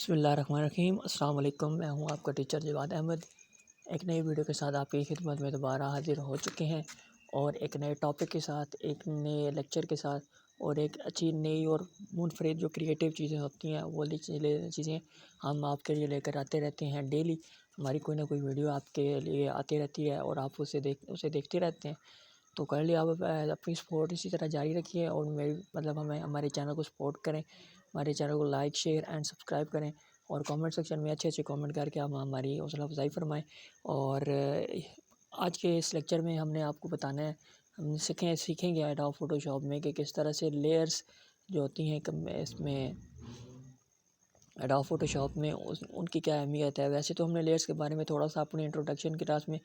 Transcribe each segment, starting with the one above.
बिस्मिल्लाहिर्रहमानिर्रहीम। अस्सलाम वालेकुम। मैं हूं आपका टीचर जवाद अहमद। एक नई वीडियो के साथ आपकी खिदमत में दोबारा हाजिर हो चुके हैं और एक नए टॉपिक के साथ, एक नए लेक्चर के साथ और एक अच्छी नई और मुनफरिद जो क्रिएटिव चीज़ें होती हैं वो चीज़ें हम आपके लिए लेकर आते रहते हैं। डेली हमारी कोई ना कोई वीडियो आपके लिए आती रहती है और आप उसे देखते रहते हैं। तो काइंडली आप अपनी सपोर्ट इसी तरह जारी रखिए और मेरी हमें हमारे चैनल को सपोर्ट करें, हमारे चैनल को लाइक शेयर एंड सब्सक्राइब करें और कमेंट सेक्शन में अच्छे अच्छे कमेंट करके हम हमारी हौसला अफजाई फरमाएं। और आज के इस लेक्चर में हमने आपको बताना है, हम सीखेंगे एडोब फोटोशॉप में कि किस तरह से लेयर्स जो होती हैं इसमें एडोब फोटोशॉप में उनकी क्या अहमियत है। वैसे तो हमने लेयर्स के बारे में थोड़ा सा अपनी इंट्रोडक्शन की क्लास में,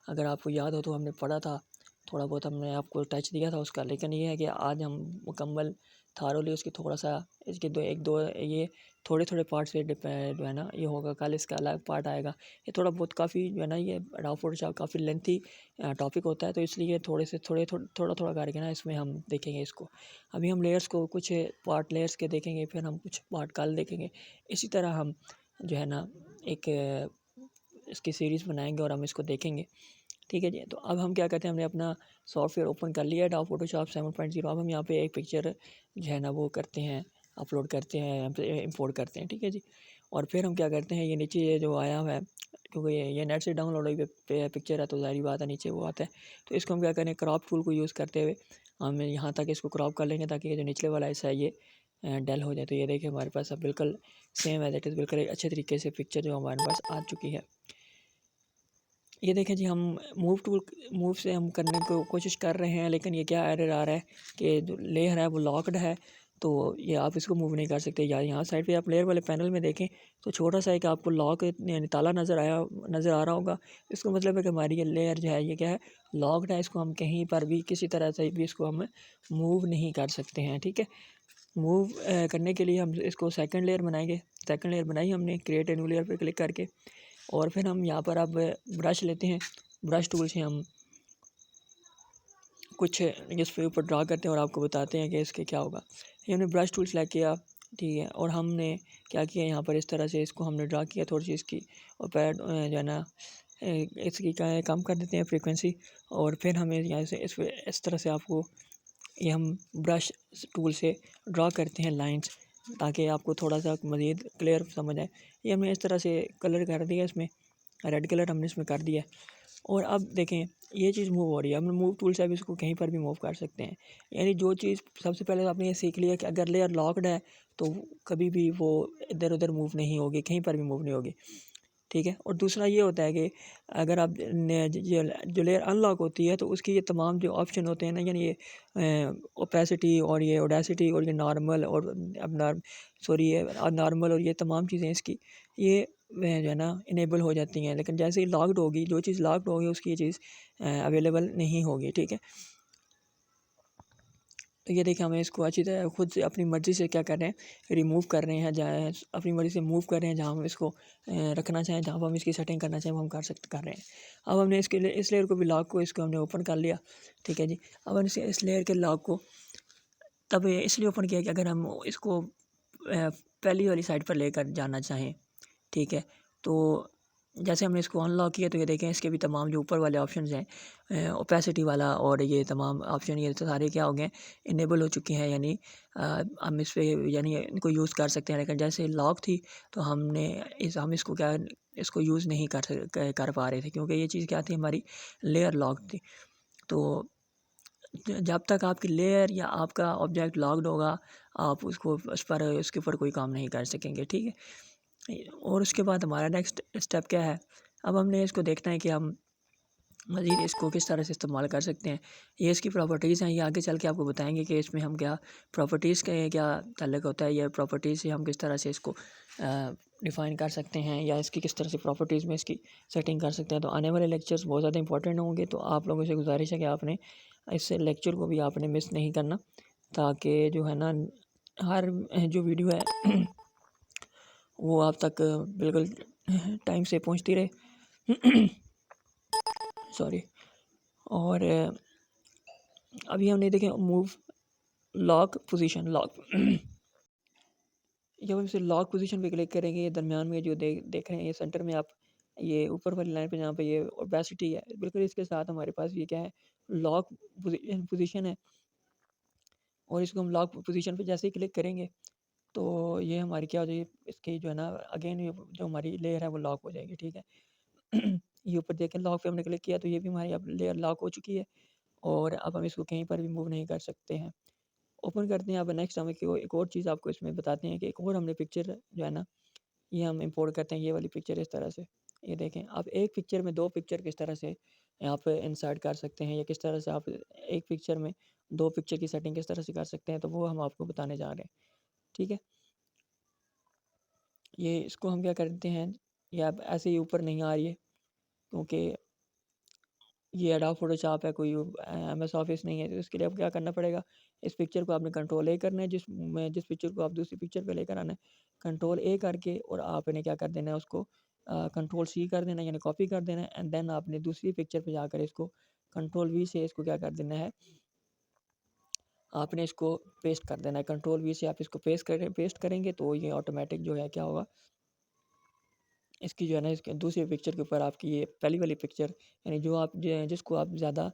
अगर आपको याद हो तो हमने पढ़ा था, थोड़ा बहुत हमने आपको टच दिया था उसका। लेकिन ये है कि आज हम मुकम्मल थारोली उसकी थोड़ा सा इसके दो ये थोड़े थोड़े पार्ट से जो है ना ये होगा। कल इसका अलग पार्ट आएगा। ये थोड़ा बहुत काफ़ी जो है ना ये एडोब फोटोशॉप काफ़ी लेंथी टॉपिक होता है, तो इसलिए थोड़ा थोड़ा करके ना इसमें हम देखेंगे इसको। अभी हम लेयर्स को कुछ पार्ट लेयर्स के देखेंगे, फिर हम कुछ पार्ट कल देखेंगे। इसी तरह हम जो है ना एक इसकी सीरीज़ बनाएंगे और हम इसको देखेंगे। ठीक है जी। तो अब हम क्या करते हैं, हमने अपना सॉफ्टवेयर ओपन कर लिया एडोब फोटोशॉप 7.0। अब हम यहाँ पे एक पिक्चर जो है ना वो करते हैं, अपलोड करते हैं, इंपोर्ट करते हैं। ठीक है जी। और फिर हम क्या करते हैं, ये नीचे ये जो आया हुआ है, क्योंकि ये नेट से डाउनलोड हुई पिक्चर है तो ज़ाहिर बात है नीचे वो आता है। तो इसको हम क्या करें, क्रॉप टूल को यूज़ करते हुए हम यहाँ तक इसको क्रॉप कर लेंगे ताकि ये जो निचले वाला हिस्सा है ये डेल हो जाए। तो ये देखिए हमारे पास अब बिल्कुल सेम एज इट इज़, बिल्कुल एक अच्छे तरीके से पिक्चर जो हमारे पास आ चुकी है। ये देखें जी, हम मूव से हम करने को कोशिश कर रहे हैं, लेकिन ये क्या एरर आ रहा है कि जो लेयर है वो लॉक्ड है, तो ये आप इसको मूव नहीं कर सकते। या यहाँ साइड पे आप लेयर वाले पैनल में देखें तो छोटा सा एक आपको लॉक यानी ताला नज़र आ रहा होगा। इसको मतलब है कि हमारी ये लेयर जो है ये क्या है, लॉक्ड है। इसको हम कहीं पर भी किसी तरह से भी इसको हम मूव नहीं कर सकते हैं। ठीक है। मूव करने के लिए हम इसको सेकंड लेयर बनाएंगे। सेकंड लेयर बनाई हमने, क्रिएट ए न्यू लेयर पे क्लिक करके, और फिर हम यहाँ पर अब ब्रश लेते हैं। ब्रश टूल से हम कुछ इसके ऊपर ड्रा करते हैं और आपको बताते हैं कि इसके क्या होगा। ये हमने ब्रश टूल सेलेक्ट किया, ठीक है, और हमने क्या किया, यहाँ पर इस तरह से इसको हमने ड्रा किया थोड़ी सी इसकी, और पैड जो है ना इसकी कम कर देते हैं फ्रीक्वेंसी। और फिर हमें यहाँ से इस तरह से आपको ये हम ब्रश टूल से ड्रा करते हैं लाइंस, ताकि आपको थोड़ा सा मज़ीद क्लियर समझ आए। ये हमने इस तरह से कलर कर दिया, इसमें रेड कलर हमने इसमें कर दिया। और अब देखें ये चीज़ मूव हो रही है। हम मूव टूल से अब इसको कहीं पर भी मूव कर सकते हैं। यानी जो चीज़ सबसे पहले तो आपने ये सीख लिया कि अगर लेयर लॉक्ड है तो कभी भी वो इधर उधर मूव नहीं होगी, कहीं पर भी मूव नहीं होगी। ठीक है। और दूसरा ये होता है कि अगर आप जो लेयर अनलॉक होती है तो उसकी ये तमाम जो ऑप्शन होते हैं ना, यानी ये ओपेसिटी और ये ओडेसिटी और ये नॉर्मल और अब ये नॉर्मल और ये तमाम चीज़ें इसकी ये जो है ना इनेबल हो जाती हैं। लेकिन जैसे ही लॉक्ड होगी, जो चीज़ लॉक्ड होगी उसकी ये चीज़ अवेलेबल नहीं होगी। ठीक है। तो ये देखिए हमें इसको अच्छी तरह खुद से अपनी मर्ज़ी से क्या कर रहे हैं, रिमूव कर रहे हैं, जहाँ अपनी मर्ज़ी से मूव कर रहे हैं। जहाँ हम इसको रखना चाहें, जहाँ पर हम इसकी सेटिंग करना चाहें वो हम कर रहे हैं। अब हमने इसके लिए इस लेयर को भी लॉक को इसको हमने ओपन कर लिया। ठीक है जी। अब हम इस लेयर के लॉक को तब इसलिए ओपन किया कि अगर हम इसको पहली वाली साइड पर लेकर जाना चाहें, ठीक है, तो जैसे हमने इसको अनलॉक किया तो ये देखें इसके भी तमाम जो ऊपर वाले ऑप्शंस हैं, ओपेसिटी वाला और ये तमाम ऑप्शन ये तो सारे क्या हो गए, इनेबल हो चुके हैं। यानी हम इस पे यानी इनको यूज़ कर सकते हैं। लेकिन जैसे लॉक थी तो हम इसको यूज़ नहीं कर पा रहे थे, क्योंकि ये चीज़ क्या थी, हमारी लेयर लॉक थी। तो जब तक आपकी लेयर या आपका ऑब्जेक्ट लॉक्ड होगा, आप उसके ऊपर कोई काम नहीं कर सकेंगे। ठीक है। और उसके बाद हमारा नेक्स्ट स्टेप क्या है, अब हमने इसको देखना है कि हम मज़ीद इसको किस तरह से इस्तेमाल कर सकते हैं। ये इसकी प्रॉपर्टीज़ हैं, ये आगे चल के आपको बताएंगे कि इसमें हम क्या प्रॉपर्टीज़ का क्या ताल्लुक़ होता है, या प्रॉपर्टीज़ से हम किस तरह से इसको डिफ़ाइन कर सकते हैं, या इसकी किस तरह से प्रॉपर्टीज़ में इसकी सेटिंग कर सकते हैं। तो आने वाले लेक्चर्स बहुत ज़्यादा इंपॉर्टेंट होंगे, तो आप लोगों से गुजारिश है कि आपने इस लेक्चर को भी आपने मिस नहीं करना, ताकि जो है ना हर जो वीडियो है वो आप तक बिल्कुल टाइम से पहुंचती रहे। सॉरी। और अभी हमने देखें मूव लॉक पोजीशन लॉक जब हम इसे लॉक पोज़ीशन पे क्लिक करेंगे, ये दरमियान में जो देख रहे हैं, ये सेंटर में आप ये ऊपर वाली लाइन पे जहाँ पे ये ओपेसिटी है, बिल्कुल इसके साथ हमारे पास ये क्या है, लॉक पोज़ीशन है। और इसको हम लॉक पोज़ीशन पे जैसे ही क्लिक करेंगे, तो ये हमारी क्या हो जाएगी, इसकी जो है ना अगेन ये जो हमारी लेयर है वो लॉक हो जाएगी, ठीक है। ये ऊपर देखें लॉक पे हमने क्लिक किया तो ये भी हमारी अब लेयर लॉक हो चुकी है और अब हम इसको कहीं पर भी मूव नहीं कर सकते हैं। ओपन करते हैं। अब नेक्स्ट हम एक और चीज़ आपको इसमें बताते हैं कि एक और हमने पिक्चर जो है ना, ये हम इम्पोर्ट करते हैं, ये वाली पिक्चर इस तरह से। ये देखें, आप एक पिक्चर में 2 पिक्चर किस तरह से यहाँ पे इंसर्ट कर सकते हैं या किस तरह से आप एक पिक्चर में 2 पिक्चर की सेटिंग किस तरह से कर सकते हैं, तो वो हम आपको बताने जा रहे हैं, ठीक है। ये इसको हम क्या करते हैं, ये अब ऐसे ही ऊपर नहीं आ रही है क्योंकि ये एडोब फ़ोटोशॉप है, कोई एमएस ऑफ़िस नहीं है, तो इसके लिए अब क्या करना पड़ेगा, इस पिक्चर को आपने कंट्रोल ए करना है, जिस पिक्चर को आप दूसरी पिक्चर पे लेकर आना है, कंट्रोल ए करके और आपने क्या कर देना है उसको कंट्रोल सी कर देना है, यानी कॉपी कर देना है एंड देन आपने दूसरी पिक्चर पे जाकर इसको कंट्रोल वी से इसको क्या कर देना है, आपने इसको पेस्ट कर देना है। कंट्रोल वी से आप इसको पेस्ट करेंगे तो ये ऑटोमेटिक जो है क्या होगा, इसकी जो है ना इसके दूसरी पिक्चर के ऊपर आपकी ये पहली वाली पिक्चर यानी जो आप जिसको आप ज़्यादा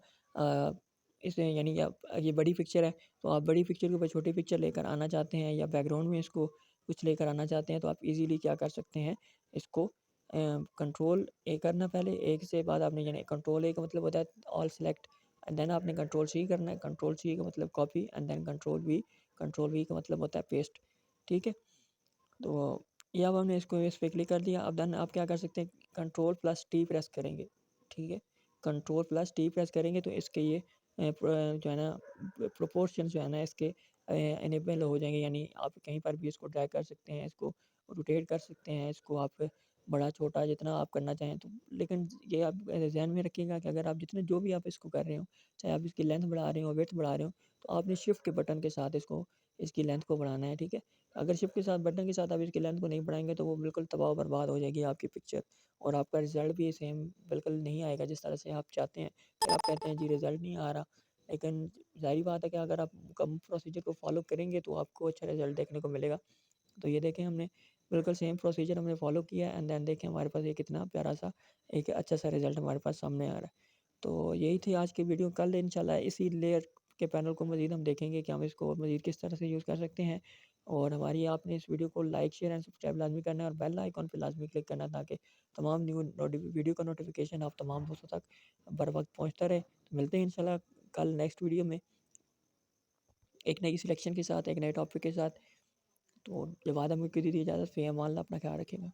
इसे यानी ये बड़ी पिक्चर है, तो आप बड़ी पिक्चर के ऊपर छोटी पिक्चर लेकर आना चाहते हैं या बैकग्राउंड में इसको कुछ लेकर आना चाहते हैं, तो आप इजीली क्या कर सकते हैं, इसको कंट्रोल ए करना पहले, एक से बाद आपने यानी कंट्रोल ए का मतलब होता है ऑल सेलेक्ट एंड देन आपने कंट्रोल सी करना है, कंट्रोल सी का मतलब copy and then control V का मतलब होता है पेस्ट, ठीक है। तो ये अब हमने इसको इस पे क्लिक कर दिया। अब देन आप क्या कर सकते हैं, कंट्रोल प्लस टी प्रेस करेंगे, ठीक है। कंट्रोल प्लस टी प्रेस करेंगे तो इसके ये जो है ना प्रोपोर्शन जो है ना इसके इनेबल हो जाएँगे, यानी आप कहीं पर भी इसको ड्रैग कर सकते हैं, इसको रोटेट कर सकते हैं, इसको आप बड़ा-छोटा जितना आप करना चाहें तो। लेकिन ये आप ज़हन में रखिएगा कि अगर आप जितने जो भी आप इसको कर रहे हो, चाहे आप इसकी लेंथ बढ़ा रहे हो, विड्थ बढ़ा रहे हो, तो आपने शिफ्ट के बटन के साथ इसकी लेंथ को बढ़ाना है, ठीक है। अगर शिफ्ट के साथ बटन के साथ आप इसकी लेंथ को नहीं बढ़ाएँगे तो वो बिल्कुल तबाह बर्बाद हो जाएगी आपकी पिक्चर और आपका रिज़ल्ट भी सेम बिल्कुल नहीं आएगा जिस तरह से आप चाहते हैं। फिर आप कहते हैं जी रिज़ल्ट नहीं आ रहा, लेकिन ज़ाहिर बात है कि अगर आप कम प्रोसीजर को फ़ॉलो करेंगे तो आपको अच्छा रिज़ल्ट देखने को मिलेगा। तो ये देखें हमने बिल्कुल सेम प्रोसीजर हमने फ़ॉलो किया है एंड देन देखें हमारे पास ये कितना प्यारा-सा एक अच्छा-सा रिज़ल्ट हमारे पास सामने आ रहा है। तो यही थी आज की वीडियो। कल इंशाल्लाह इसी लेयर के पैनल को मज़ीद हम देखेंगे कि हम इसको मज़ीद किस तरह से यूज़ कर सकते हैं और हमारी आपने इस वीडियो को लाइक, शेयर एंड सब्सक्राइब लाज़मी करना है और बेल आइकॉन पे लाज़मी क्लिक करना है ताकि तमाम न्यू वीडियो का नोटिफ़िकेशन आप तमाम दोस्तों तक बर वक़्त पहुँचता रहे। तो मिलते हैं इंशाल्लाह कल नेक्स्ट वीडियो में एक नई सिलेक्शन के साथ, एक नए टॉपिक के साथ। तो जब बाद हमें दी इजाज़त, फ़ी अमान अल्लाह, अपना ख़्याल रखिएगा।